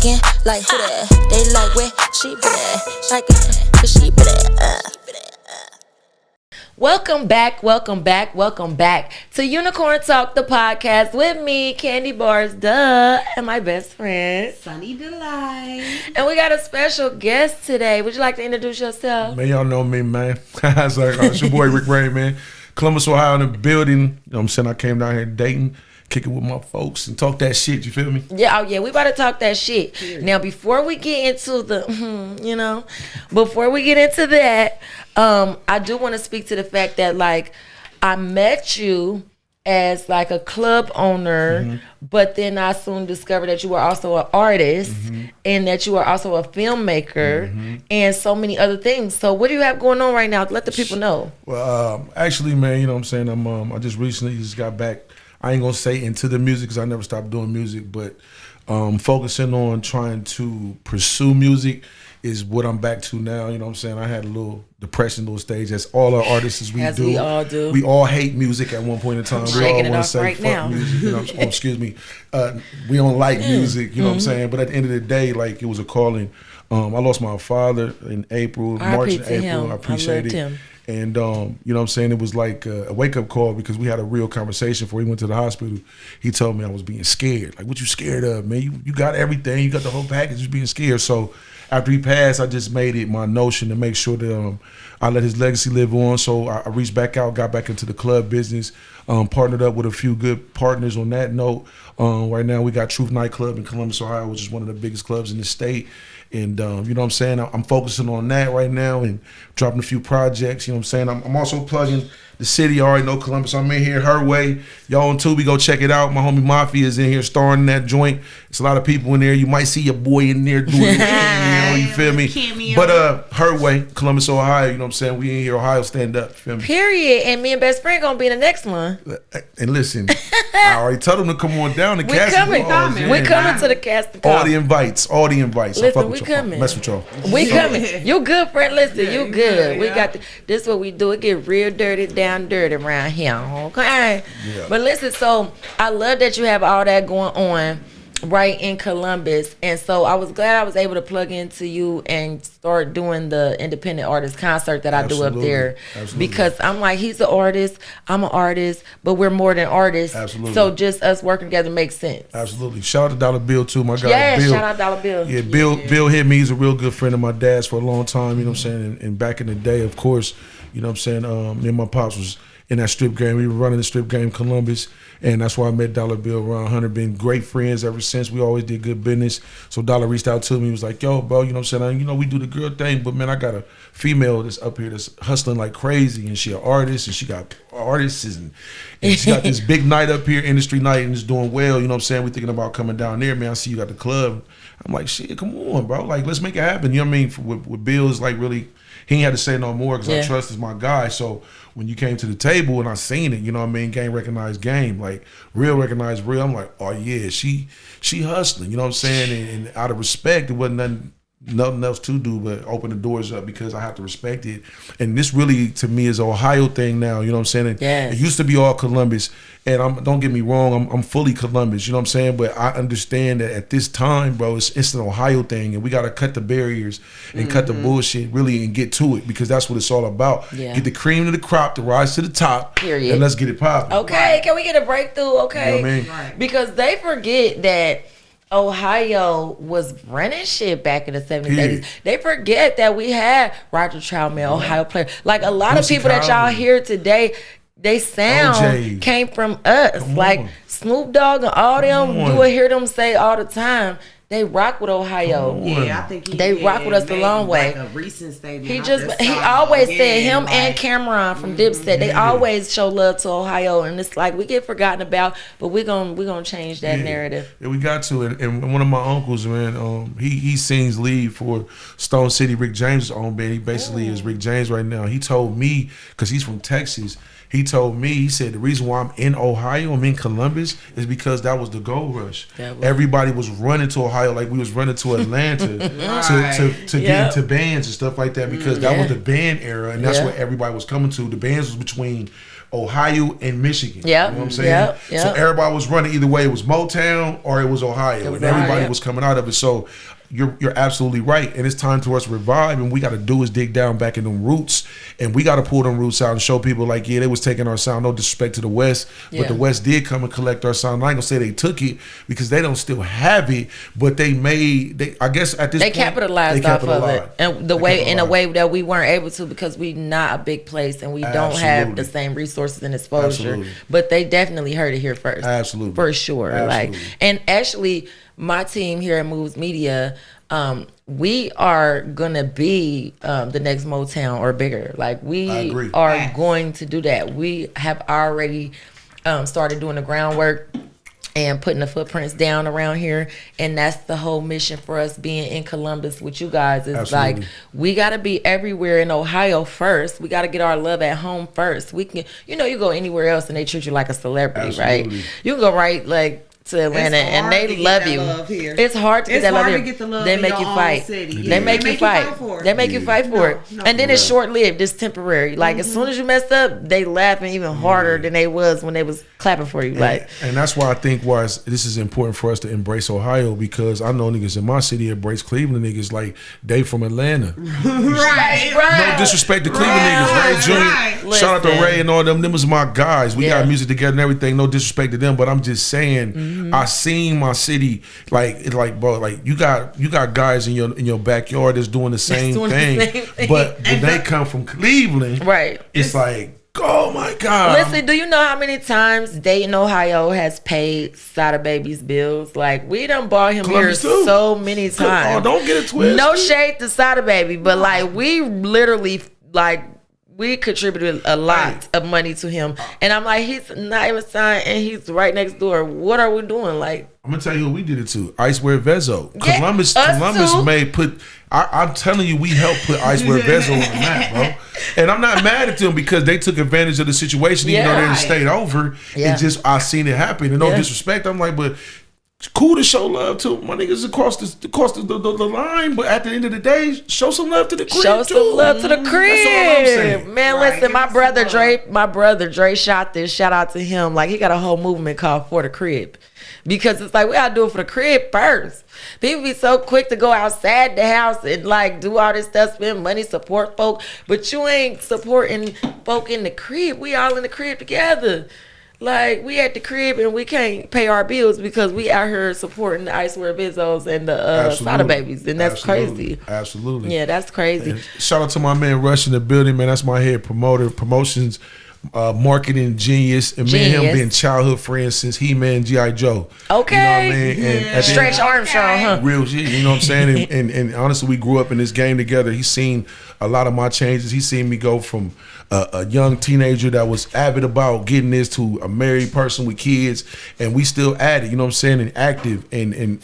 talking like who that? They like where she been at, like where she been at. Welcome back to Unicorn Talk, the podcast with me, Candy Bars, and my best friend, Sunny Delight. And we got a special guest today. Would you like to introduce yourself? Man, y'all know me, man. It's your boy, Rikk, man. Columbus, Ohio in the building. You know what I'm saying? I came down here to Dayton, kick it with my folks and talk that shit, you feel me? Yeah, we about to talk that shit. Period. Now, before we get into that, I do want to speak to the fact that, like, I met you as, like, a club owner, but then I soon discovered that you were also an artist and that you are also a filmmaker and so many other things. So what do you have going on right now? Let the people know. Well, actually, man, you know what I'm saying? I just recently got back. I ain't gonna say into the music because I never stopped doing music, but focusing on trying to pursue music is what I'm back to now. You know what I'm saying? I had a little depression, little stage. That's all our artists we do. We all do. We all hate music at one point in time. We all want to say right fuck now. music. You know, excuse me. We don't like music. You know what I'm saying? But at the end of the day, like, it was a calling. I lost my father in March and April. I appreciate it. Him. And, you know what I'm saying? It was like a wake-up call because we had a real conversation before he went to the hospital. He told me I was being scared. Like, what you scared of, man? You got everything. You got the whole package. You're being scared. So after he passed, I just made it my notion to make sure that I let his legacy live on. So I reached back out, got back into the club business, partnered up with a few good partners on that note. Right now we got Truth Nightclub in Columbus, Ohio, which is one of the biggest clubs in the state. And you know what I'm saying? I'm focusing on that right now and dropping a few projects. You know what I'm saying? I'm also plugging the city. You already know Columbus. I'm in here, Her Way. Y'all on Tubi, go check it out. My homie Mafia is in here starring in that joint. It's a lot of people in there. You might see your boy in there doing it. You feel me? Cameo. But Her Way, Columbus, Ohio. You know what I'm saying? We in here, Ohio, stand up. Feel me? Period. And me and best friend gonna be in the next one. And listen, I already told them to come on down. The we coming to the casting call. All the invites. Listen, we coming. Mess with y'all. We coming. You good, friend? Listen, you good. We got this. Is what we do. It get real dirty, down dirty around here. Okay. Yeah. But listen, so I love that you have all that going on right in Columbus, and so I was glad I was able to plug into you and start doing the independent artist concert that I do up there. Absolutely. Because I'm like, he's an artist, I'm an artist, but we're more than artists. Absolutely. So just us working together makes sense. Absolutely. Shout out to Dollar Bill too, my guy. Yeah, Bill. shout out Dollar Bill. Yeah, Bill hit me. He's a real good friend of my dad's for a long time. You know what I'm saying? And back in the day, of course, you know what I'm saying. Me and my pops was in that strip game. We were running the strip game Columbus, and that's why I met Dollar Bill around 100. Been great friends ever since. We always did good business. So Dollar reached out to me. He was like, yo, bro, you know what I'm saying? You know, we do the girl thing, but man, I got a female that's up here that's hustling like crazy, and she an artist, and she got artists, and she got this big night up here, industry night, and it's doing well. You know what I'm saying? We thinking about coming down there, man. I see you got the club. I'm like, shit, come on, bro. Like, let's make it happen. You know what I mean? With Bill, is like really, he ain't had to say no more because I trust is my guy. So when you came to the table and I seen it, you know what I mean? Game recognized game, like real recognized real. I'm like, oh yeah, she hustling. You know what I'm saying? And out of respect, it wasn't nothing else to do but open the doors up because I have to respect it. And this really, to me, is an Ohio thing now. You know what I'm saying? Yes. It used to be all Columbus. And don't get me wrong, I'm fully Columbus, you know what I'm saying? But I understand that at this time, bro, it's an Ohio thing, and we got to cut the barriers and cut the bullshit, really, and get to it, because that's what it's all about. Yeah. Get the cream of the crop to rise to the top, period, and let's get it popping. Okay, can we get a breakthrough? Okay, you know what I mean? Right. Because they forget that Ohio was running shit back in the 70s, 80s. They forget that we had Roger Troutman, Ohio player. Like a lot of people that y'all hear today, they sound OJ. came from us. Come like on. Snoop Dogg and all them, Come you on. will hear them say all the time, they rock with Ohio. Yeah, I think They rock with us the long way. Like a recent statement. He always said, him and Cameron from Dipset, they always show love to Ohio, and it's like we get forgotten about, but we're gonna change that narrative. Yeah, we got to. And one of my uncles, man, he sings lead for Stone City, Rick James' own band. He basically is Rick James right now. He told me, because he's from Texas, he told me, he said, the reason why I'm in Ohio, I'm in Columbus, is because that was the gold rush. Everybody was running to Ohio like we was running to Atlanta to get into bands and stuff like that, because that was the band era, and that's what everybody was coming to. The bands was between Ohio and Michigan. Yep. You know what I'm saying? Yep. So everybody was running either way. It was Motown or it was Ohio. And everybody Ohio. was coming out of it. So you're absolutely right. And it's time to us revive. And we got to do is dig down back in them roots. And we got to pull them roots out and show people like, yeah, they was taking our sound. No disrespect to the West. But the West did come and collect our sound. I ain't going to say they took it because they don't still have it. But I guess at this point. They capitalized off of it. And in a way that we weren't able to because we not a big place and we don't have the same resources and exposure. Absolutely. But they definitely heard it here first. Absolutely. For sure. Absolutely. And actually my team here at Moves Media, we are gonna be the next Motown or bigger. Like we are going to do that. We have already started doing the groundwork and putting the footprints down around here, and that's the whole mission for us being in Columbus with you guys. Is like we gotta be everywhere in Ohio first. We gotta get our love at home first. We can, you go anywhere else and they treat you like a celebrity, right? You can go right to Atlanta and they love you. It's hard to get that love here. They make you fight. They make you fight. They make you fight for it. And then it's short lived. It's temporary. Like as soon as you messed up, they laughing even harder than they was when they was clapping for you. And that's why I think this is important for us to embrace Ohio, because I know niggas in my city embrace Cleveland niggas like they from Atlanta. right. No disrespect to Cleveland niggas. Ray Jr. Shout out to Ray and all them. Them was my guys. We got music together and everything. No disrespect to them, but I'm just saying. I seen my city bro, like you got guys in your backyard that's doing the same thing. But when they come from Cleveland, it's like, oh my God. Listen, do you know how many times Dayton, Ohio has paid Sada Baby's bills? Like we done bought him Columbus here so many times. Oh, don't get it twisted. No shade to Sada Baby, but like we literally we contributed a lot of money to him. And I'm like, he's not even signed and he's right next door. What are we doing? Like, I'm gonna tell you who we did it to. Icewear Vezo. Yeah, Columbus I'm telling you, we helped put Icewear Vezo on the map, bro. And I'm not mad at them because they took advantage of the situation, even though they didn't stay over. It just I seen it happen. And no disrespect. I'm like, but it's cool to show love to my niggas across the line, but at the end of the day, show some love to the crib. Show some love to the crib. That's all I'm saying. Man, listen, my brother Dre shot this. Shout out to him. Like he got a whole movement called For the Crib. Because it's like we gotta do it for the crib first. People be so quick to go outside the house and like do all this stuff, spend money, support folk, but you ain't supporting folk in the crib. We all in the crib together. Like we at the crib and we can't pay our bills because we out here supporting the Icewear Bizzos and the Sada Babies, and that's crazy. Absolutely, yeah, that's crazy. And shout out to my man Rush in the building, man. That's my head promoter, promotions, marketing genius, and me and him been childhood friends since He-Man, G.I. Joe. Okay, you know what I mean? And Stretch Armstrong, huh? Real shit, you know what I'm saying? and honestly, we grew up in this game together. He's seen a lot of my changes. He's seen me go from a young teenager that was avid about getting this to a married person with kids, and we still at it, you know what I'm saying, and active. And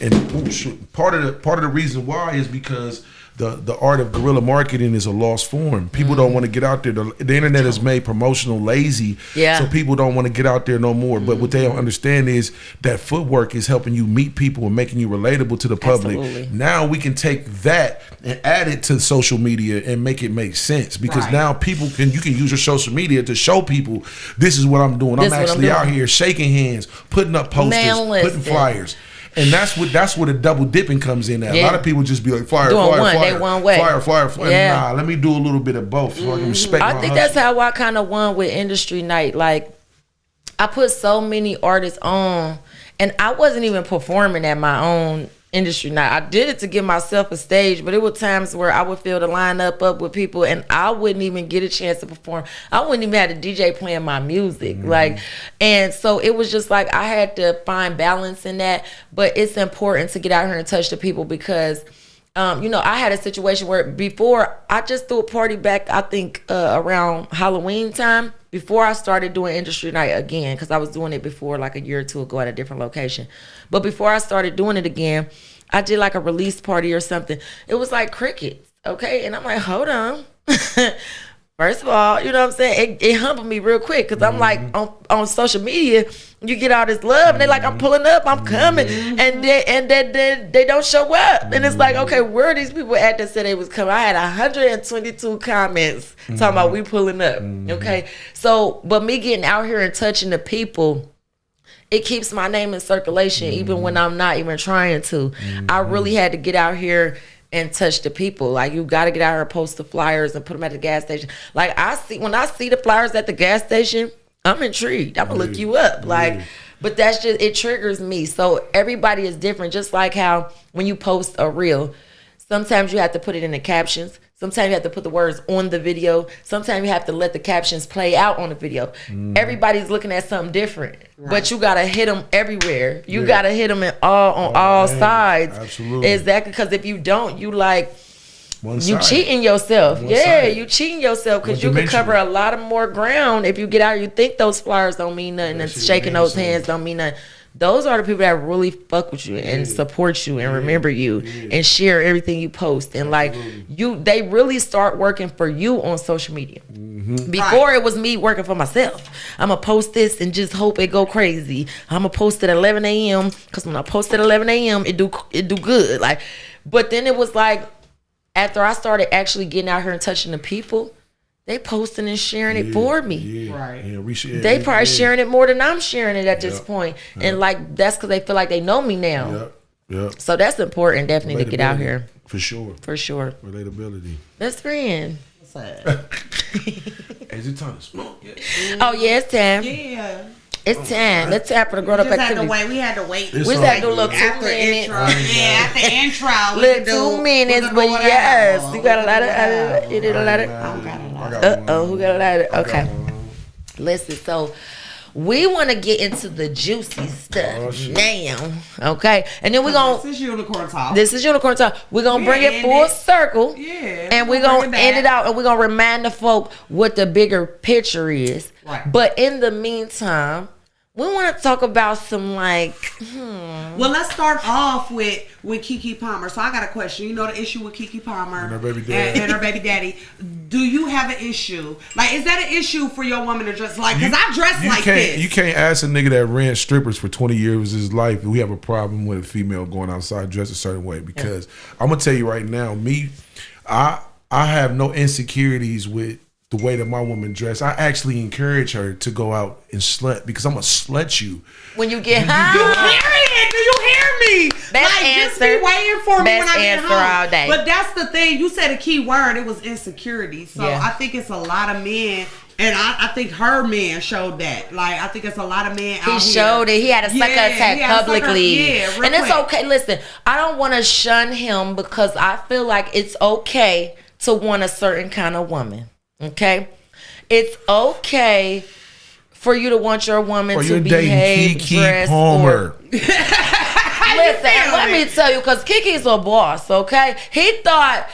part of the reason why is because the art of guerrilla marketing is a lost form. People don't want to get out there. The internet has made promotional lazy, so people don't want to get out there no more. But what they don't understand is that footwork is helping you meet people and making you relatable to the public. Absolutely. Now we can take that and add it to social media and make it make sense, because now you can use your social media to show people this is what I'm doing. I'm actually out here shaking hands, putting up posters, putting flyers. And that's where the double dipping comes in at. A lot of people just be like, flyer. They one way. Flyer. Yeah. Nah, let me do a little bit of both so I can respect I think that's how I kind of won with Industry Night. Like, I put so many artists on, and I wasn't even performing at my own Industry Night. I did it to give myself a stage, but it were times where I would feel to line up with people and I wouldn't even get a chance to perform. I wouldn't even have a DJ playing my music. And so it was just like I had to find balance in that, but it's important to get out here and touch the people because I had a situation where before I just threw a party back, I think around Halloween time, before I started doing Industry Night again, because I was doing it before like a year or two ago at a different location. But before I started doing it again, I did like a release party or something. It was like crickets, okay? And I'm like, hold on. First of all, you know what I'm saying? It humbled me real quick because I'm like on social media, you get all this love and they're like, I'm pulling up, I'm coming, and they don't show up, and it's like, okay, where are these people at that said they was coming? I had 122 comments talking about we pulling up. Okay, so but me getting out here and touching the people, it keeps my name in circulation even when I'm not even trying to. I really had to get out here and touch the people. Like, you got to get out here and post the flyers and put them at the gas station. Like, when I see the flyers at the gas station, I'm intrigued. I'm gonna look you up. Like, but that's just, it triggers me. So everybody is different. Just like how when you post a reel, sometimes you have to put it in the captions. Sometimes you have to put the words on the video. Sometimes you have to let the captions play out on the video. Everybody's looking at something different, but you gotta hit them everywhere. You gotta hit them on all sides. Absolutely. Exactly, because if you don't, you like you cheating yourself. You cheating yourself because you could cover a lot of more ground if you get out. You think those flyers don't mean nothing, and shaking those hands don't mean nothing. Those are the people that really fuck with you and support you and remember you and share everything you post. And like they really start working for you on social media. Before it was me working for myself. I'm going to post this and just hope it go crazy. I'm going to post it at 11 a.m. because when I post at 11 a.m. it do good. Like, but then it was like, after I started actually getting out here and touching the people, they posting and sharing it for me. They probably sharing it more than I'm sharing it at this point. And like, that's because they feel like they know me now. So that's important, definitely, to get out here. For sure. Relatability. Best friend. What's up? Is it time to smoke? Oh yeah, it's time. Yeah. It's time. Let's tap for the grown up activity. We had to wait. We just had to do a little 2 minutes. After intro. Little 2 minutes, but yes, you got a lot of. You did a lot of. Who got a lot of? Okay. Listen, so we want to get into the juicy stuff now, okay? And then we're going to... This is Unicorn Talk. We're going to bring it full circle. Yeah. And we're going to end it out, and we're going to remind the folk what the bigger picture is. Right. But in the meantime, we want to talk about some like... Well, let's start off with Keke Palmer. So I got a question. You know the issue with Keke Palmer and her baby daddy. And her baby daddy. Do you have an issue? Like, is that an issue for your woman to dress like? Because I dress like this. You can't ask a nigga that ran strippers for 20 years of his life. We have a problem with a female going outside dressed a certain way. Because I'm gonna tell you right now, I have no insecurities with the way that my woman dress. I actually encourage her to go out and slut because I'm gonna slut you. When you get home. Do you hear me? Best answer. Just be waiting for me when I get home. All day. But that's the thing. You said a key word. It was insecurity. So I think it's a lot of men. And I think her man showed that. Like, I think it's a lot of men out here. He showed it. He had a sucker attack publicly. And it's okay. Listen, I don't want to shun him because I feel like it's okay to want a certain kind of woman. Okay? It's okay for you to want your woman to behave, dress, Palmer. Listen, let me tell you, because Kiki's a boss, okay? He thought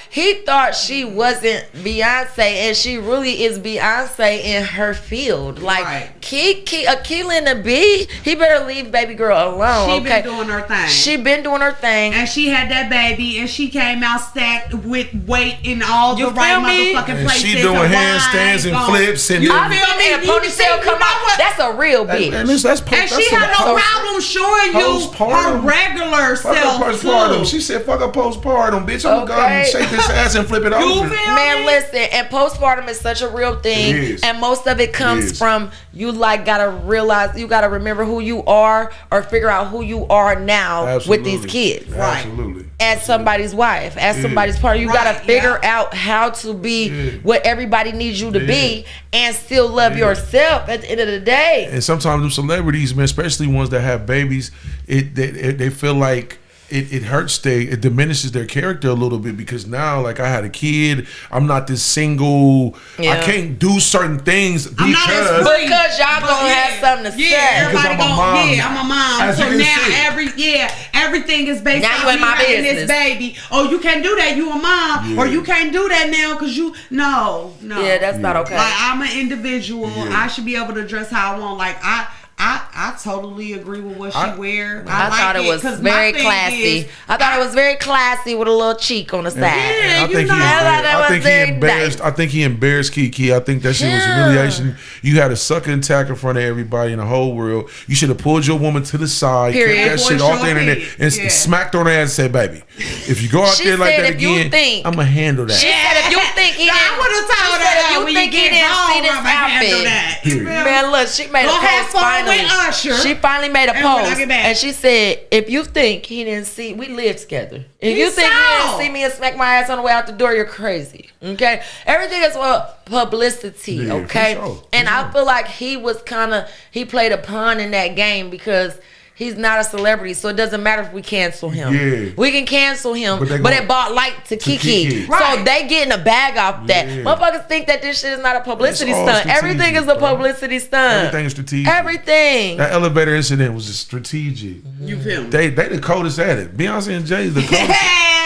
she wasn't Beyonce, and she really is Beyonce in her field. Like, Kiki, Akila and the B, he better leave baby girl alone. She been doing her thing. She been doing her thing. And she had that baby, and she came out stacked with weight in all the right motherfucking places. She doing handstands and flips. And I feel me, and a ponytail come out. That's a real bitch. And she had no problem showing you her regular self. Postpartum. She said, "Fuck a postpartum, bitch. I'm gonna go and shake this ass and flip it over." Man, listen, and postpartum is such a real thing, and most of it comes from you. Like, gotta realize, you gotta remember who you are, or figure out who you are now with these kids, right? Absolutely. As somebody's wife, as somebody's partner, you gotta figure out how to be what everybody needs you to be, and still love yourself at the end of the day. And sometimes them celebrities, man, especially ones that have babies, they feel like it hurts. It diminishes their character a little bit because now, like, I had a kid. I'm not this single. I can't do certain things because y'all gonna have something to say. Everybody I'm a mom. So now everything is based on me having this baby. Oh, you can't do that. You a mom, or you can't do that now because you no. Yeah, that's not okay. Like, I'm an individual. I should be able to dress how I want. Like, I I totally agree with what she wear. I thought it was very classy. I thought it was very classy with a little cheek on the side. Yeah, I think he embarrassed Kiki. I think that shit was humiliation. You had to suck and tack in front of everybody in the whole world. You should have pulled your woman to the side, kept that shit off the internet, and smacked on her ass and said, "Baby, if you go out there like that again, I'm gonna handle that." She said, "If you think he didn't, I would have told her if you think he didn't see this outfit, man, look, she made a post finally. She finally made a post, and she said, if you think he didn't see, we live together. If you think he didn't see me and smack my ass on the way out the door, you're crazy. Okay, everything is for publicity. Okay, and I feel like he played a pawn in that game because he's not a celebrity, so it doesn't matter if we cancel him. Yeah. We can cancel him, but it bought light to Kiki. Right. So they getting a bag off that. Motherfuckers think that this shit is not a publicity stunt. Everything is a publicity stunt. Everything is strategic. Everything. That elevator incident was just strategic. You feel me? They the coldest at it. Beyonce and Jay the coldest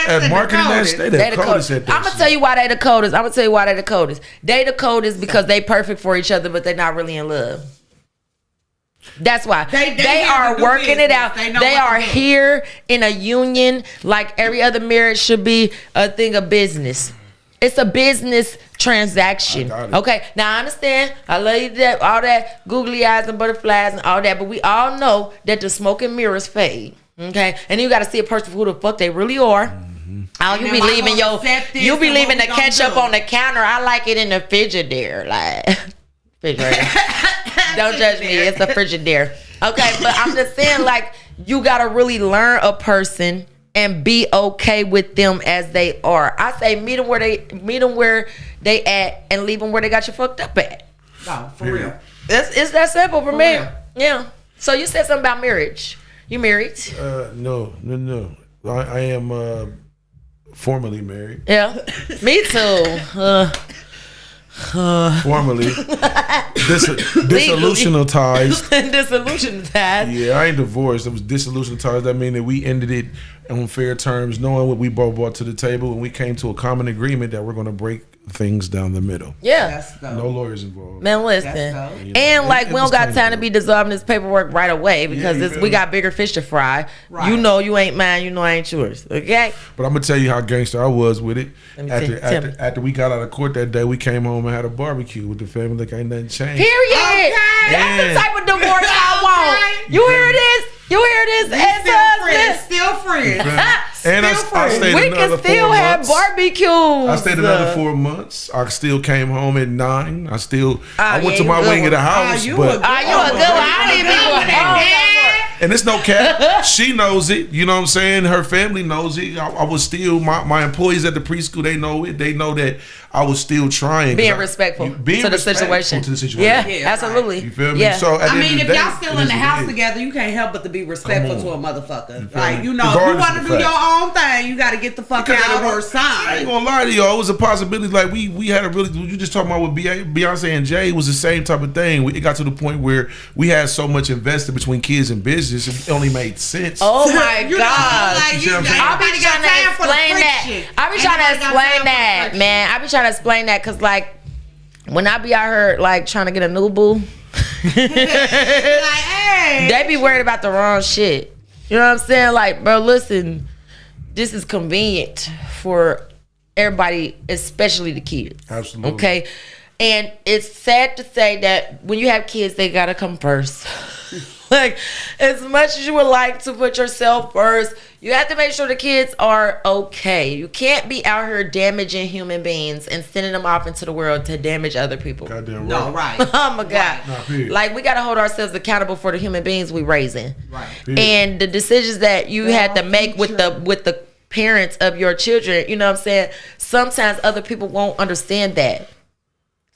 at marketing that shit. They the coldest at that. I'm gonna tell you why they the coldest. They the coldest because they perfect for each other, but they're not really in love. That's why they are working it out. They are here in a union like every other marriage should be a thing of business. It's a business transaction. Okay, now I understand. I love you that all that googly eyes and butterflies and all that, but we all know that the smoke and mirrors fade. Okay, and you got to see a person for who the fuck they really are. Oh, you be leaving the ketchup on the counter. I like it in the Frigidaire, like refrigerator. Don't judge me. It's a Frigidaire. Okay, but I'm just saying, like, you gotta really learn a person and be okay with them as they are. I say meet them where they at and leave them where they got you fucked up at. No, for real. It's that simple for me. Real. Yeah. So you said something about marriage. You married? No. I am formally married. Yeah. Me too. Formally. Disillusionized. Yeah, I ain't divorced. It was disillusionized. That means that we ended it on fair terms, knowing what we both brought to the table, and we came to a common agreement that we're going to break things down the middle. Yeah. No lawyers involved. Man, listen. And like, we don't got time to be dissolving this paperwork right away because we got bigger fish to fry. Right. You know you ain't mine. You know I ain't yours. Okay? But I'm going to tell you how gangster I was with it. After we got out of court that day, we came home and had a barbecue with the family. Like, ain't nothing changed. Period. Okay. That's the type of divorce I want. You hear this? Still friends. And I stayed we another 4 months. We can still have barbecues. I stayed another 4 months. I still came home at 9. I went to my wing of the house. You a good one. I didn't even and it's no cap. She knows it. You know what I'm saying? Her family knows it. I was still, my employees at the preschool, they know it. They know that I was still trying. Being respectful to the situation. Yeah, absolutely. You feel me? Yeah. So I mean, if y'all still in the house together, you can't help but to be respectful to a motherfucker. Like, you know, if you want to do your own thing, you got to get the fuck out or something. I ain't gonna lie to y'all. It was a possibility. Like, we had a really, you just talking about with Beyonce and Jay, was the same type of thing. It got to the point where we had so much invested between kids and business, it only made sense. Oh my God. I'll be trying to explain that. Man. I be trying to explain that because, like, when I be out here, like, trying to get a new boo, they be worried about the wrong shit. You know what I'm saying? Like, bro, listen, this is convenient for everybody, especially the kids. Absolutely. Okay? And it's sad to say that when you have kids, they gotta come first. Like, as much as you would like to put yourself first, you have to make sure the kids are okay. You can't be out here damaging human beings and sending them off into the world to damage other people. Goddamn right. No, right. Oh my God. Right. Like, we gotta hold ourselves accountable for the human beings we raising. Right. And the decisions that you had to make with the parents of your children, you know what I'm saying? Sometimes other people won't understand that.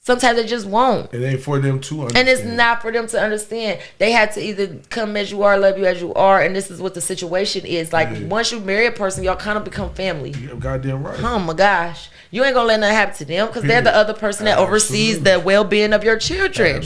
Sometimes they just won't. It ain't for them to understand. And it's not for them to understand. They had to either come as you are, love you as you are, and this is what the situation is. Like, once you marry a person, y'all kind of become family. You're goddamn right. Oh my gosh. You ain't gonna let nothing happen to them because they're the other person that oversees the well-being of your children.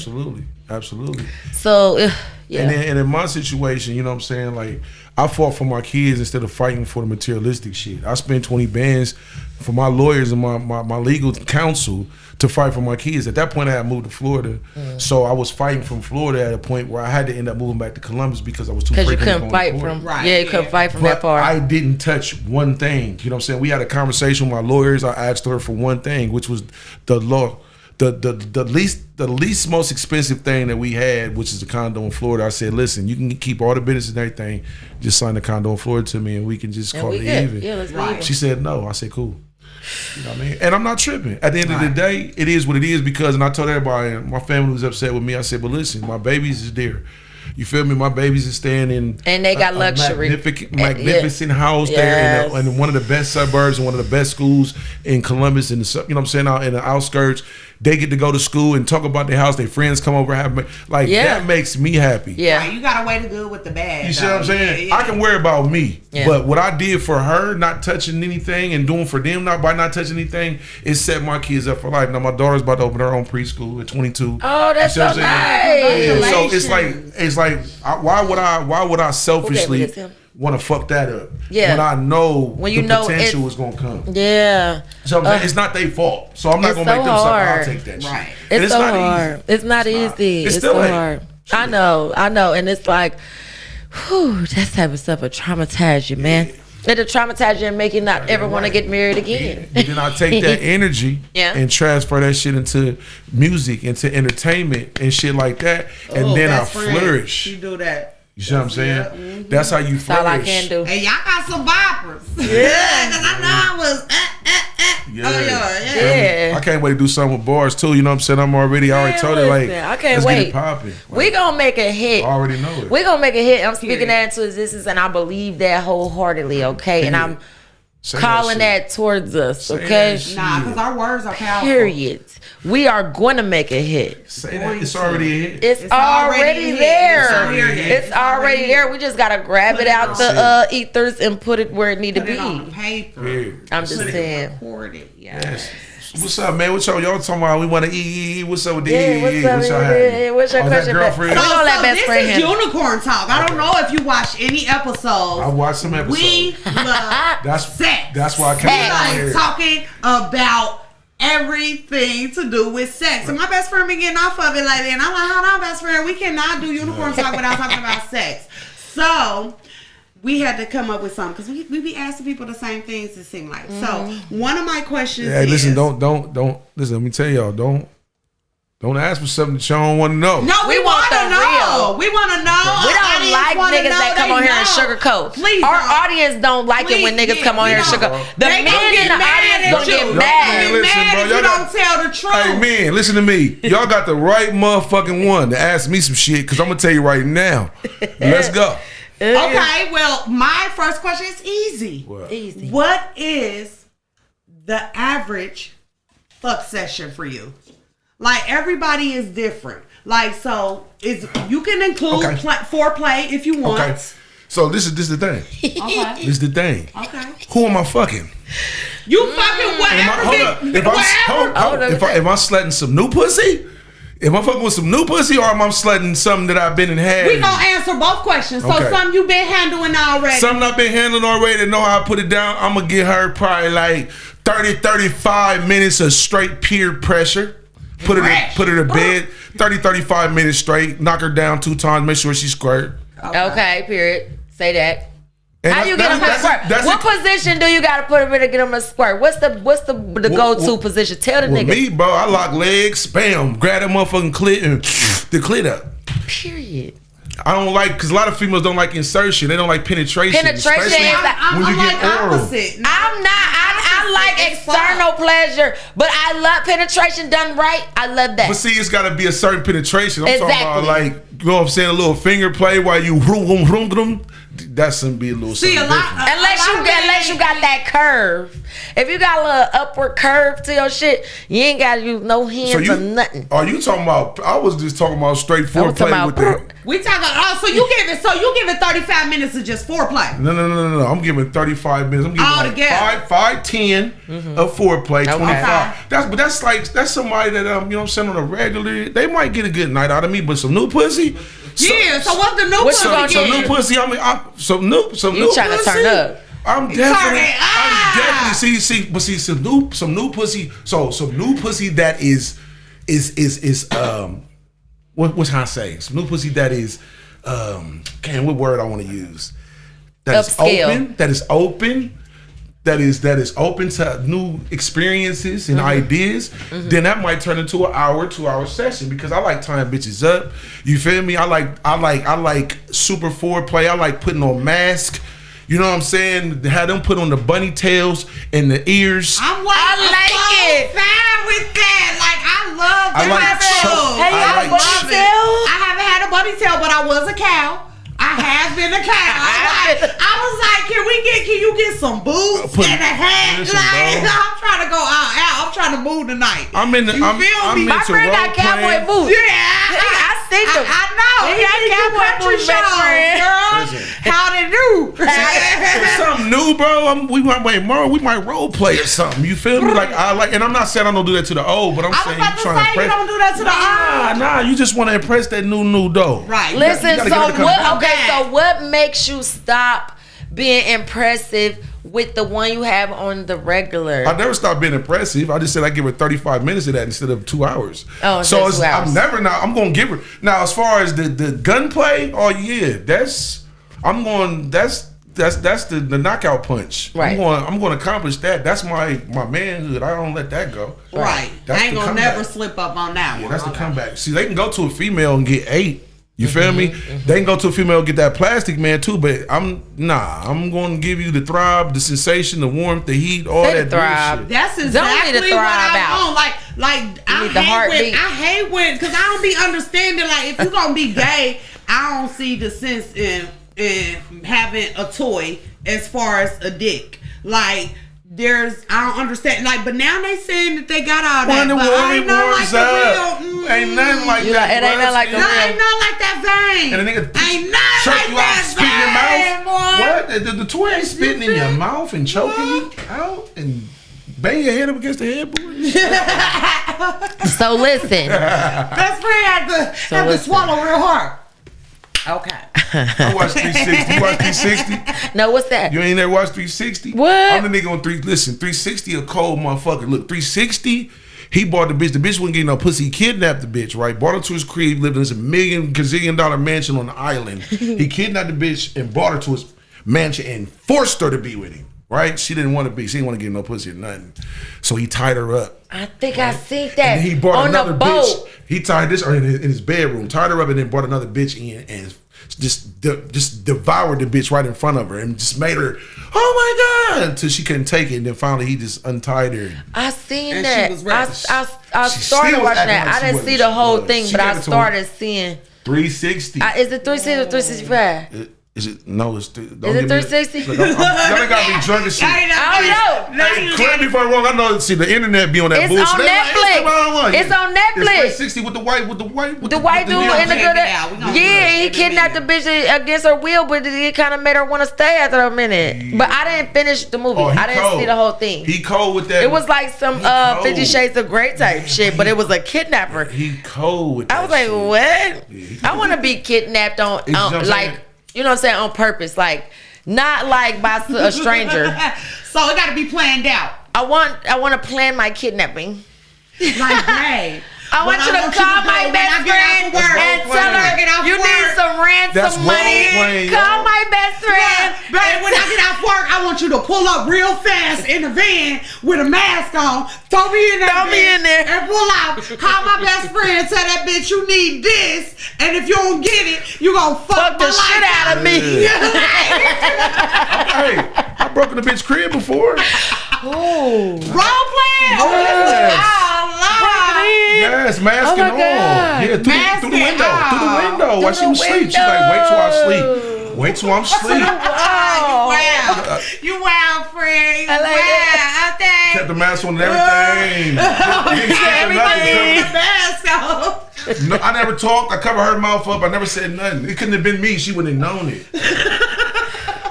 Absolutely. So, Yeah. And in my situation, you know what I'm saying? Like, I fought for my kids instead of fighting for the materialistic shit. I spent 20 bands for my lawyers and my legal counsel to fight for my kids. At that point, I had moved to Florida. So I was fighting from Florida at a point where I had to end up moving back to Columbus because I was too Because afraid you couldn't fight from, you couldn't fight from that far. I didn't touch one thing. You know what I'm saying? We had a conversation with my lawyers. I asked her for one thing, which was the law. The least most expensive thing that we had, which is the condo in Florida. I said, listen, you can keep all the business and everything, just sign the condo in Florida to me and we can just call it even. Yeah, let's leave. She said no. I said, cool. You know what I mean? And I'm not tripping. At the end of the day, it is what it is because, and I told everybody, my family was upset with me. I said, but listen, my babies is there. You feel me? My babies is staying in, and they got luxury, magnificent house there in one of the best suburbs and one of the best schools in Columbus. In the, you know what I'm saying, out in the outskirts, they get to go to school and talk about their house. Their friends come over, that makes me happy. Yeah, right, you gotta weigh the good with the bad. You see what I'm saying? Yeah. I can worry about me, but what I did for her, not touching anything, and doing for them, by not touching anything, it set my kids up for life. Now my daughter's about to open her own preschool at 22. Oh, that's so nice. Yeah, so it's like, why would I selfishly want to fuck that up? Yeah. When I know when you the know potential is gonna come. Yeah. So it's not their fault. So I'm not gonna make them suffer. I'll take that shit. Right. It's so hard. Easy. It's not easy. It's so hard. I know. And it's like, whew, that type of stuff will traumatize you, man. It'll traumatize you and make you not ever want to get married again. But then I take that energy and transfer that shit into music, into entertainment and shit like that, and then I flourish. You do that. You see what I'm saying? That's how you flourish. That's all I can do. Hey, y'all got some boppers. Yeah, because I know I was. Yeah. I can't wait to do something with bars too. You know what I'm saying? I already told her like, I can't let's wait. Get it popping. We gonna make a hit. I already know it. We gonna make a hit. I'm speaking that into existence, and I believe that wholeheartedly. Okay, and I'm calling that towards us. Okay, nah, because our words are powerful. Period. We are going to make a hit. Say that. It's already a hit. It's already there. It's already there. We just gotta grab it out the ethers and put it where it need to be. On paper. I'm just saying. Record it. Yes. What's up, man? What y'all talking about? We want to eat. What's up with the what's your question? Girlfriend? So this is unicorn talk. I don't know if you watched any episodes. I watched some episodes. We love sex. That's why I came here. Talking about everything to do with sex. And my best friend been getting off of it lately, and I'm like, hold on, best friend, we cannot do unicorn talk without talking about sex. So we had to come up with something because we be asking people the same things, it seems like. So one of my questions is, listen, don't listen, let me tell y'all, don't ask for something that y'all don't want to know. No, we want to know. We want to know. We don't like niggas that come on here and sugarcoat. Please, our audience don't like it when niggas come on here and sugarcoat. The men in the audience gonna get mad. Listen, bro, you don't tell the truth. Hey, man, listen to me. Y'all got the right motherfucking one to ask me some shit because I'm gonna tell you right now. Let's go. Okay, well, my first question is easy. Easy. What is the average fuck session for you? Like, everybody is different. Like, so you can include foreplay if you want. Okay. So this is the thing. Okay. This is the thing. Okay. Who am I fucking? You fucking whatever. Am I slutting some new pussy? Am I fucking with some new pussy, or am I slutting something that I've been in had? We gonna answer both questions. So something you been handling already. Something I've been handling already to know how to put it down. I'm gonna get her probably like 30-35 minutes of straight peer pressure. Put her to bed, 30-35 minutes straight. Knock her down 2 times. Make sure she squirt. Okay, period. Say that. And how you get them to squirt? What position do you gotta put them in to get them to squirt? What's the go-to position? Tell the nigga. Me, bro, I lock legs, spam, grab that motherfucking clit and the clit up. Period. I don't like, because a lot of females don't like insertion. They don't like penetration. Penetration is when you get oral. Opposite. I'm not. I like external pleasure, but I love penetration done right. I love that. But see, it's got to be a certain penetration. I'm talking about like, you know what I'm saying, a little finger play while you that's gonna be a little something different. Unless you got that curve. If you got a little upward curve to your shit, you ain't gotta use no hands or nothing. Are you talking about? I was just talking about straight foreplay with that. We talking. So you give it 35 minutes of just foreplay. No. I'm giving 35 minutes. I'm giving like 5-10 of foreplay. 25. That's somebody that you know what I'm saying, on a regular. They might get a good night out of me, but some new pussy. Yeah, so what's the new What you gonna pussy? do? Some new pussy. I mean, some new You trying to pussy. turn up? I'm Turn definitely, it up. some new pussy. So some new pussy that is what can I say? Some new pussy that is what word I want to use? That is Upscale. open. That is open. That is open to new experiences and ideas. Then that might turn into an hour, 2-hour session because I like tying bitches up. You feel me? I like super foreplay. I like putting on masks. You know what I'm saying? Have them put on the bunny tails and the ears. I'm it. fan with that. Like I love I like choke. Hey, you I got like a bunny choke. tail? I haven't had a bunny tail, but I was a cow. I have been a cow. I was like, can you get some boots and a hat? Listen, Like, bro. I'm trying to go out. I'm trying to move tonight. I'm in the. You I'm feel me? My into friend role got cowboy playing. boots. Yeah, I seen them. I know. He got He do cowboy country boots, best shows, friend. girl. Listen. How they do? It's something new, bro. We might role play or something. You feel me? And I'm not saying I don't do that to the old, but I'm I was saying about you to trying to say you impress. don't do that to the old. Nah, you just want to impress that new though. Right. Listen, You gotta give it a couple so what makes you stop being impressive with the one you have on the regular? I never stopped being impressive. I just said I give her 35 minutes of that instead of 2 hours. Oh, so it's 2 hours. I'm never now. I'm gonna give her now. As far as the gunplay, oh yeah, that's the knockout punch. Right. I'm going to accomplish that. That's my manhood. I don't let that go. Right. That's I ain't the gonna comeback. never slip up on that Yeah, one. that's the comeback. See, they can go to a female and get 8. You feel me? They can go to a female and get that plastic man too, but I'm going to give you the throb, the sensation, the warmth, the heat, all Say the that throb. bullshit. That's Don't exactly need to what thrive I out. want. Like I need the heartbeat. hate when, because I don't be understanding. Like, if you gonna be gay, I don't see the sense in having a toy as far as a dick. Like, I don't understand. Like, but now they saying that they got all that. When the But I ain't nothing like warms the up, real. ain't nothing like You that. like- it ain't nothing like the No, real. ain't nothing like that vein. And the nigga ain't nothing choke like you out, that spit in your vein, mouth. boy. What? The toy ain't spitting in your mouth and choking you out and bang your head up against the headboard. So listen, Best friend had to listen. swallow real hard. Okay. I watched 360. You watch 360? no, what's that? You ain't never watched 360? What? I'm the nigga on 360 a cold motherfucker. Look, 360, he bought the bitch. The bitch wouldn't get no pussy. He kidnapped the bitch, right? Brought her to his crib, lived in this $1 mansion on the island. He kidnapped the bitch and brought her to his mansion and forced her to be with him, right? She didn't want to be. She didn't want to get no pussy or nothing. So he tied her up. I think I seen that And then he brought on another the boat. bitch. He tied this in his bedroom, tied her up, and then brought another bitch in and just devoured the bitch right in front of her and just made her, oh my God, until she couldn't take it. And then finally he just untied her. I seen And she that. was ready. I She started still watching acting that. like I she didn't wasn't. see the whole She thing, gave but I it to him. started seeing. 360. Is it 360 or 365? Is it? No, it's don't Is it give me that. 360? Look, y'all got me drunk and shit. I don't know. Hey, correct me if I'm wrong. I know. See, the internet be on that It's bullshit. on They like, Netflix. the wrong one. It's on Netflix. It's 360 with the white The white with dude the in the check good. it out. We gonna do Yeah, it he in a kidnapped the bitch against her will, but it kind of made her want to stay after a minute. But I didn't finish the movie. Oh, he I didn't cold. see the whole thing. He cold with that. It was like some He cold. 50 Shades of Grey type shit, but it was a kidnapper. He cold with that. I was like, shit. what? I want to be kidnapped on You know what I'm saying? like, you know what I'm saying, on purpose, like not like by a stranger. So it got to be planned out. I want to plan my kidnapping. Like, hey. I want you to call my best friend and tell her you need some That's ransom money. role-playing, Call yo. my best friend. Babe, when I get off work, I want you to pull up real fast in the van with a mask on. Throw me in there. Throw me in there. And pull out. Call my best friend. Tell that bitch you need this. And if you don't get it, you gonna fuck the my shit life out of me. Hey, I broke in the bitch crib before. Oh. Role playing. Yes. Yes, masking Oh my on. God. Yeah, through the Masking window. on. Through the window while she was asleep. She's like, wait till I sleep. Wait till I'm asleep. Oh. Wow. You wild, friend. I like wow. Okay. Kept the mask on and everything. Everything. The mask on. No, I never talked. I covered her mouth up. I never said nothing. It couldn't have been me. She wouldn't have known it.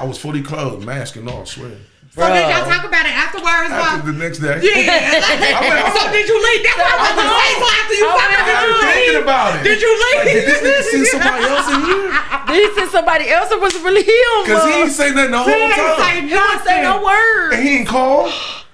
I was fully clothed, mask and all, I swear. So did y'all talk about it after afterwards? After the next day. Yeah. So did you leave? That's what I was gonna say. So after you fucking, did you leave? Thinking about it. Did you leave? Did this nigga see somebody else in here? Did he see somebody else or was it really him? Because he ain't say nothing the whole time. He didn't say no word. And he ain't called.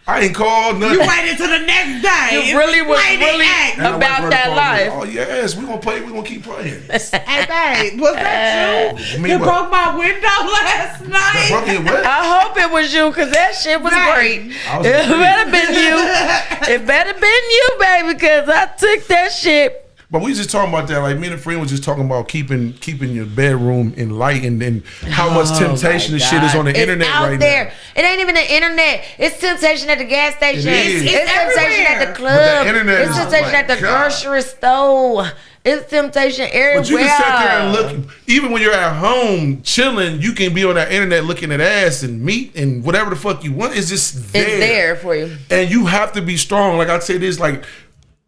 I ain't called nothing. You waited till the next day. You really was really And I about went that for the life. phone. Oh yes, we gonna play. We gonna keep playing. Hey babe, was that you? Me You what? broke my window last night. Broke your what? I hope it was you because that shit was Right. great. I was It great. better been you. It better been you, baby, because I took that shit. But we just talking about that. Like me and a friend was just talking about keeping your bedroom enlightened and how much temptation and shit is on the It's internet out right there. now. It ain't even the internet. It's temptation at the gas station. It is. It's It's temptation at the everywhere. club. But the internet It's is temptation like, at the God. grocery store. It's temptation everywhere. But you can sit there and look. Even when you're at home chilling, you can be on that internet looking at ass and meat and whatever the fuck you want. It's just there. It's there for you. And you have to be strong. Like I'd say this, like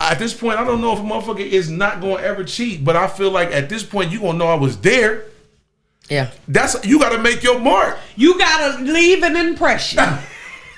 at this point, I don't know if a motherfucker is not gonna ever cheat, but I feel like at this point you gonna know I was there. Yeah. That's you gotta make your mark. You gotta leave an impression.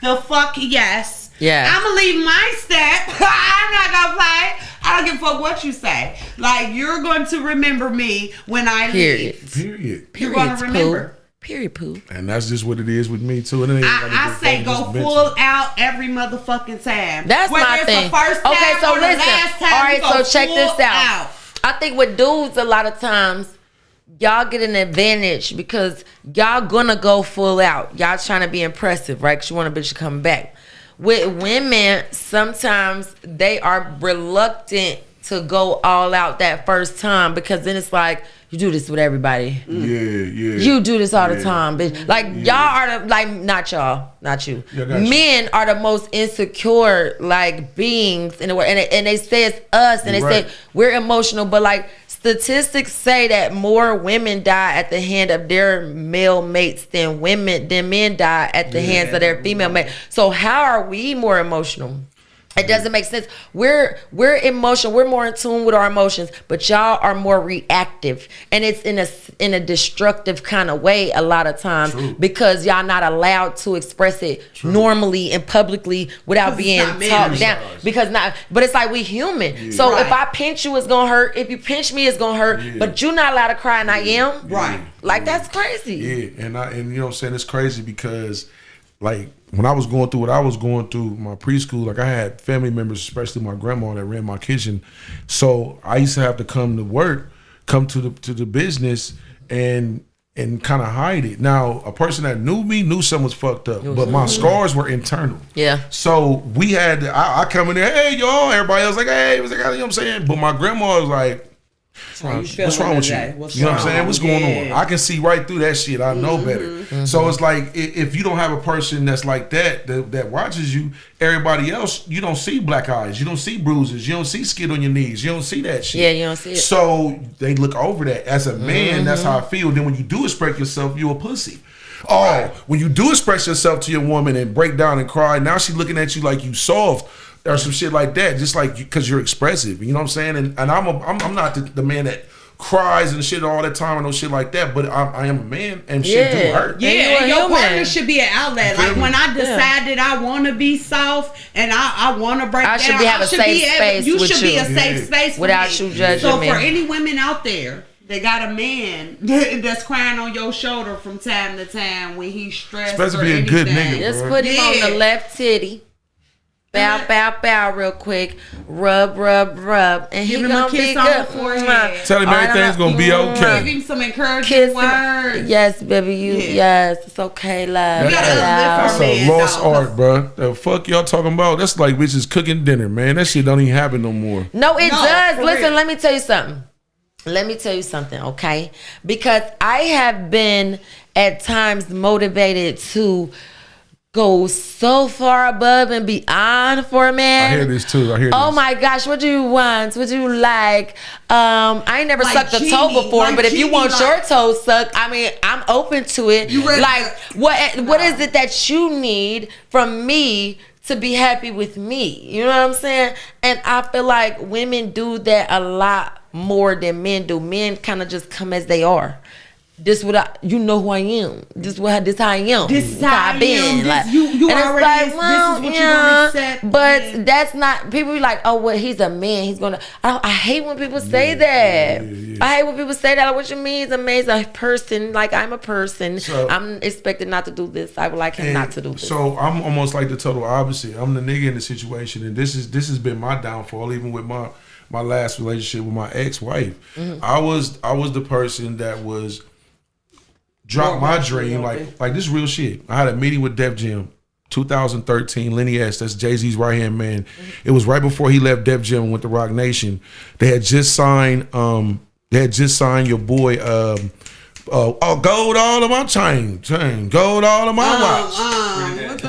The fuck yes. Yeah. I'm gonna leave my step. I'm not gonna play. I don't give a fuck what you say. Like you're going to remember me when I Period. leave. Period. You're gonna Period, remember. poo. Period, poo. And that's just what it is with me too. And it ain't gotta I get say fucking go just mentioned. full out every motherfucking time. That's Whether my it's thing. The first time Okay, so or listen. The last time, All right, you go so check this full out. I think with dudes, a lot of times, y'all get an advantage because y'all gonna go full out. Y'all trying to be impressive, right? Because you want a bitch to come back. With women, sometimes they are reluctant to go all out that first time because then it's like, you do this with everybody. Yeah, yeah. You do this all the time, bitch. Like y'all are the not y'all, not you. Yeah, I got you. Men are the most insecure like beings in the world, and they say it's us, and You're they right. say we're emotional, but like statistics say that more women die at the hand of their male mates than men die at the hands of their female mates. So how are we more emotional? It doesn't make sense. We're emotional. We're more in tune with our emotions, but y'all are more reactive, and it's in a destructive kind of way a lot of times. True. Because y'all not allowed to express it normally and publicly without being not manly. talked down. But it's like we human. So Right. if I pinch you, it's gonna hurt. If you pinch me, it's gonna hurt. Yeah. But you're not allowed to cry, and I am. Right. Like that's crazy. Yeah, and you know what I'm saying? It's crazy because like when I was going through what I was going through, my preschool, like I had family members, especially my grandma that ran my kitchen. So I used to have to come to work, come to the business and kind of hide it. Now, a person that knew me knew something was fucked up, but my scars were internal. Yeah. So we had, I come in there, hey, y'all, everybody else like, hey, what's that guy, you know what I'm saying? But my grandma was like, what's wrong with you? You know what I'm saying? What's going on? I can see right through that shit. I know better. So it's like if you don't have a person that's like that watches you, everybody else, you don't see black eyes, you don't see bruises, you don't see skin on your knees, you don't see that shit. Yeah, you don't see it. So they look over that. As a man, that's how I feel. Then when you do express yourself, you a pussy. Oh, when you do express yourself to your woman and break down and cry, now she's looking at you like you soft. Or some shit like that, just like because you're expressive, you know what I'm saying? And I'm not the man that cries and shit all the time and no shit like that, but I am a man and shit do hurt. Yeah, And you and a your human. partner should be an outlet. Feel Like me? when I decided I want to be soft and I want to break I down, should have a safe space You with should be you. a safe Yeah. space for Without me. you judging So me. for any women out there that got a man that's crying on your shoulder from time to time when he's stressed, Especially or a good anything, nigga, Just bro. put him on Yeah. the left titty. Bow, bow, bow, real quick. Rub, rub, rub, and he Give him a gonna kiss be on good. the forehead. Mwah. Tell him All right, everything's gonna be mwah. okay. Give him some encouraging Kiss him. words. Yes, baby, Yeah. yes, it's okay, love. You gotta Love. live That's for a man, lost dog. art, bro. The fuck y'all talking about? That's like bitches cooking dinner, man. That shit don't even happen no more. No, it No, does. for Listen, real. let me tell you something. Let me tell you something, okay? Because I have been at times motivated to go so far above and beyond for a man. I hear this too. I hear Oh this. my gosh, what do you want? What do you like? I ain't never Like sucked a toe Genie, before, like but if you Genie, want like- your toes sucked, I mean, I'm open to it. You ready Like, to- what is it that you need from me to be happy with me? You know what I'm saying? And I feel like women do that a lot more than men do. Men kind of just come as they are. this what you know who I am. This how I am. This is how I been. This, like, you and already it's like, well, this is what you gonna accept. but that's not. People be like, oh, well, he's a man. He's gonna. I hate when people say that. I hate when people say that. Like, what you mean? He's a man. He's a person. Like, I'm a person. So, I'm expected not to do this. I would like him not to do this. So I'm almost like the total opposite. I'm the nigga in the situation, and this has been my downfall. Even with my last relationship with my ex-wife, I was the person that was. Dropped my dream, like this real shit. I had a meeting with Def Jam, 2013. Lenny S, that's Jay-Z's right hand man. It was right before he left Def Jam and went to Rock Nation. They had just signed. Your boy. Gold all of my chain, gold all of my watch.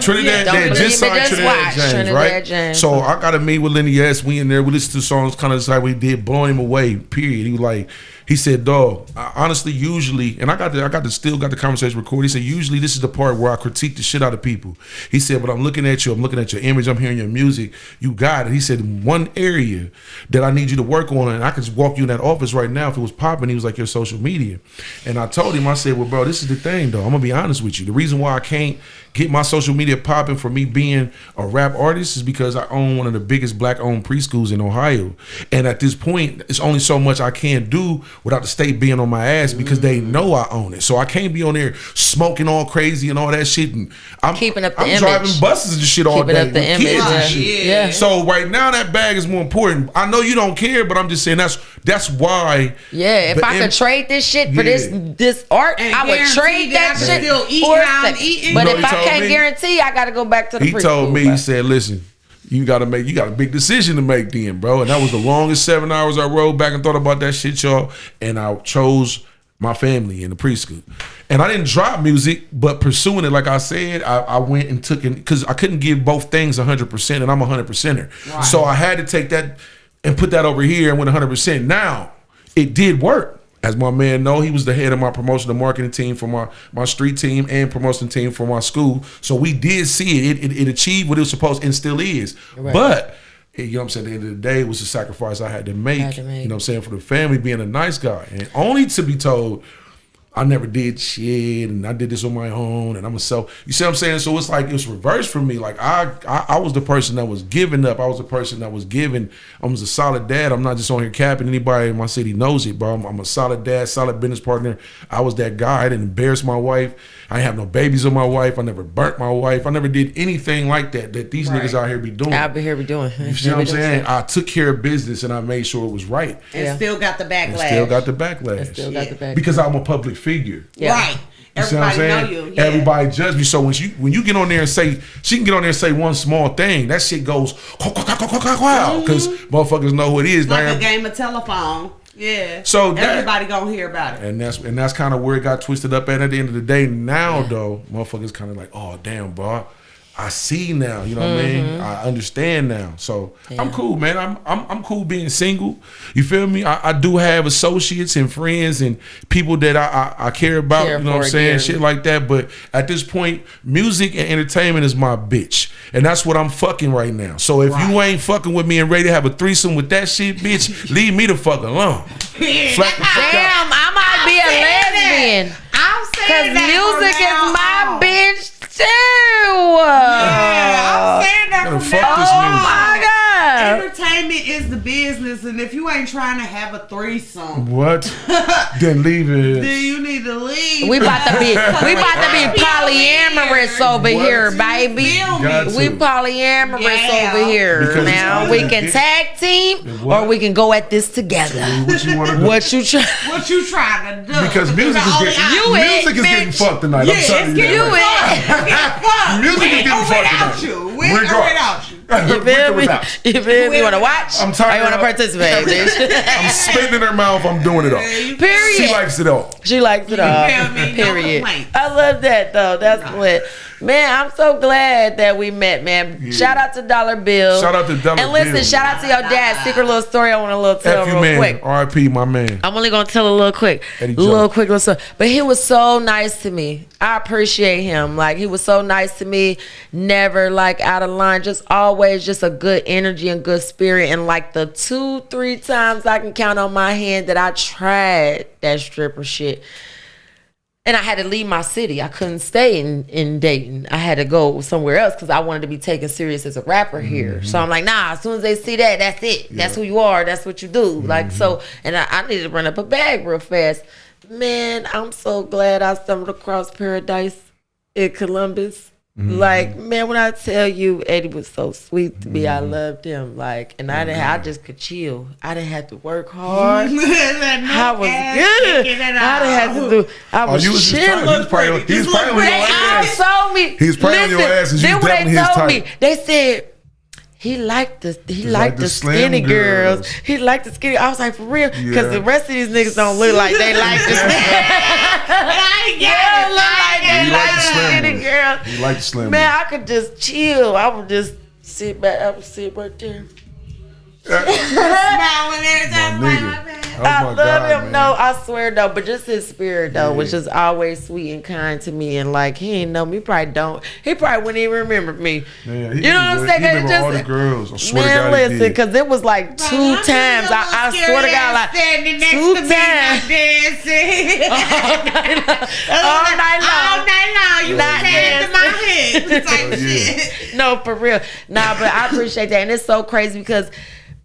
Trinidad, they had just signed Trinidad James, right? So I got to meet with Lenny S. We in there. We listened to songs kind of just like we did, blowing him away. Period. He was like. He said, dog, honestly, usually, and I still got the conversation recorded. He said, usually this is the part where I critique the shit out of people. He said, but I'm looking at your image, I'm hearing your music, you got it. He said, one area that I need you to work on, and I could just walk you in that office right now if it was popping. He was like, your social media. And I told him, I said, well, bro, this is the thing, though. I'm going to be honest with you. The reason why I can't get my social media popping for me being a rap artist is because I own one of the biggest black-owned preschools in Ohio. And at this point, it's only so much I can do without the state being on my ass because they know I own it. So I can't be on there smoking all crazy and all that shit. And I'm keeping up the image. Driving buses and shit all day. Keeping up the image. Kids and shit. Yeah. So right now that bag is more important. I know you don't care, but I'm just saying that's why. Yeah, if I could trade this shit for this art, and I would trade that shit for a second. But if I can't guarantee, I got to go back to the preschool. He told me, he said, listen, you got a big decision to make then, bro. And that was the longest 7 hours I rode back and thought about that shit, y'all. And I chose my family in the preschool. And I didn't drop music, but pursuing it, like I said, I went and took it because I couldn't give both things 100%, and I'm a 100%er. Right. So I had to take that and put that over here and went 100%. Now, it did work. As my man know, he was the head of my promotion and marketing team for my street team and promotion team for my school. So we did see it. It achieved what it was supposed and still is. Right. But, you know what I'm saying, at the end of the day, it was a sacrifice I had to make. You know what I'm saying, for the family, being a nice guy. And only to be told, I never did shit, and I did this on my own, and I'm a self. You see what I'm saying? So it's like it was reversed for me. Like I was the person that was giving up. I was the person that was giving. I was a solid dad. I'm not just on here capping. Anybody in my city knows it, bro. I'm a solid dad, solid business partner. I was that guy. I didn't embarrass my wife. I didn't have no babies on my wife. I never burnt my wife. I never did anything like that these niggas out here be doing. Out here be doing. You see what I'm saying? I took care of business and I made sure it was right. And still got the backlash. Because I'm a public figure. Yeah. Right. Everybody know you. Yeah. Everybody judge me. So when you get on there and say, she can get on there and say one small thing, that shit goes because motherfuckers know who it is. Like a game of telephone. Yeah. So everybody gonna hear about it. And that's kind of where it got twisted up at the end of the day. Now though, motherfuckers kind of like, oh damn, bro. I see now, you know what I mean? I understand now. So I'm cool, man. I'm cool being single. You feel me? I do have associates and friends and people that I care about, you know what I'm saying? Shit like that. But at this point, music and entertainment is my bitch. And that's what I'm fucking right now. So if you ain't fucking with me and ready to have a threesome with that shit, bitch, leave me the fuck alone. Damn, I might be a lesbian. I'm saying that music is my bitch too. Yeah, I'm saying that from Oh my God. Entertainment is the business, and if you ain't trying to have a threesome, what? Then leave it. Then you need to leave. We about to be polyamorous over here, baby. We polyamorous over here. Because now we can tag team or we can go at this together. What you want to do? What you trying to do? Because music is getting fucked tonight. I'm telling you. Music is getting fucked tonight. We're without you. You feel me? You want to watch? I'm tired. You want to participate, bitch? I'm spitting in her mouth. I'm doing it all. Period. She likes it all. She likes it all. Period. I love that though. That's lit. Man, I'm so glad that we met, man. Yeah. Shout out to Dollar Bill. Shout out to Dollar Bill. And listen, shout out to your dad. Secret little story I want to tell real quick. R.I.P. my man. I'm only going to tell a little quick. Little story. But he was so nice to me. I appreciate him. Like, he was so nice to me. Never, like, out of line. Just always just a good energy and good spirit. And, like, the 2-3 times I can count on my hand that I tried that stripper shit. And I had to leave my city. I couldn't stay in Dayton. I had to go somewhere else because I wanted to be taken serious as a rapper here. So I'm like, nah, as soon as they see that, that's it. Yeah. That's who you are. That's what you do. Like, so, and I needed to run up a bag real fast. Man, I'm so glad I stumbled across Paradise in Columbus. Like, man, when I tell you Eddie was so sweet to me, I loved him. Like, and I just could chill. I didn't have to work hard. I was good. I didn't have to do. I was chilling. He was probably on your ass. Told me. He was probably on your ass, and you definitely his type. They said he liked the skinny girls. He liked the skinny. I was like, for real, because the rest of these niggas don't look like they like the skinny girls. He liked the slim. Man, I could just chill. I would just sit back. I would sit right there. Smiling every time. I love him. Man. No, I swear though, but just his spirit though, was just always sweet and kind to me. And like he ain't know me, probably don't. He probably wouldn't even remember me. Man, you know what I'm saying? He remember all the girls. I swear to God, listen, because it was like 2 times. I swear to God, like 2 times. All night long. You not dancing my head type shit. No, for real. Nah, but I appreciate that, and it's so crazy because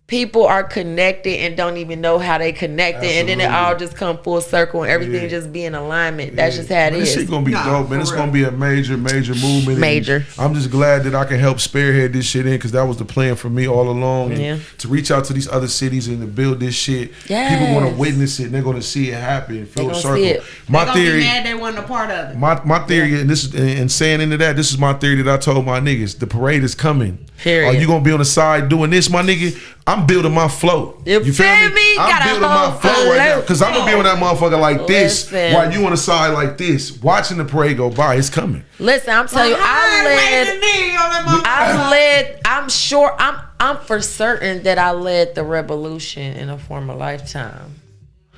people are connected and don't even know how they connected. Absolutely. And then it all just come full circle and everything just be in alignment. That's just how it is. This shit gonna be dope, man. It's gonna be a major movement. Major. I'm just glad that I can help spearhead this shit in because that was the plan for me all along. And to reach out to these other cities and to build this shit. Yes. People want to witness it and they're gonna see it happen. Full circle. My theory. Be mad they wasn't a part of it. My theory, and this and saying into that, this is my theory that I told my niggas. The parade is coming. Period. Are you gonna be on the side doing this, my nigga? I'm building my flow. You feel me? I'm building my flow right now because I'm gonna be on that motherfucker like this while you on the side like this, watching the parade go by. It's coming. Listen, I'm telling you, I'm for certain that I led the revolution in a former lifetime.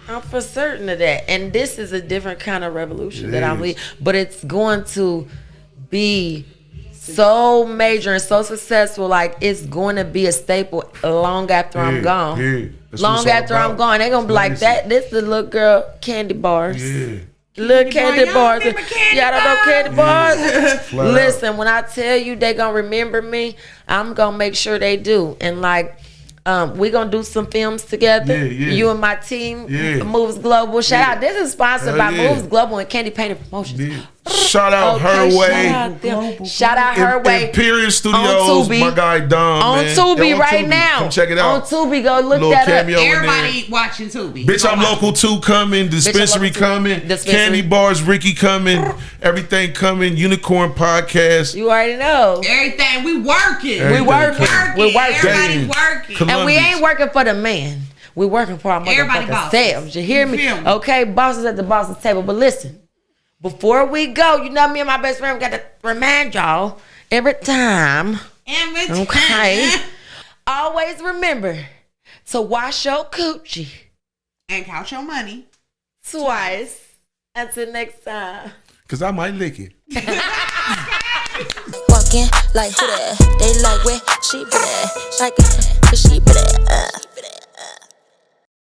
I'm for certain of that, and this is a different kind of revolution that I'm leading, but it's going to be so major and so successful, like it's going to be a staple long after I'm gone. Long after I'm gone, they're gonna be like that. This the little girl candy bars. Little candy bars. Y'all don't know candy bars? Listen, when I tell you they gonna remember me, I'm gonna make sure they do. And like, we gonna do some films together. You and my team, Moves Global. Shout out. This is sponsored by Moves Global and Candy Painted Promotions. Shout out Her Way. Shout out Her Way. Imperial Studios. My guy Dom. On Tubi right now. Come check it out. On Tubi, go look that up. Everybody watching Tubi. Bitch, I'm Local 2 coming. Dispensary coming. Candy Bars, Ricky coming. Everything coming. Unicorn Podcast. You already know. Everything. We working. We working. Everybody working. And we ain't working for the man. We working for our motherfucking selves. You hear me? Okay, bosses at the boss's table. But listen. Before we go, you know me and my best friend, we got to remind y'all every time. Okay. Always remember to wash your coochie. And count your money. Twice. Until next time. Because I might lick it. Walking like who that? They like where she be at. Like, cause she be at.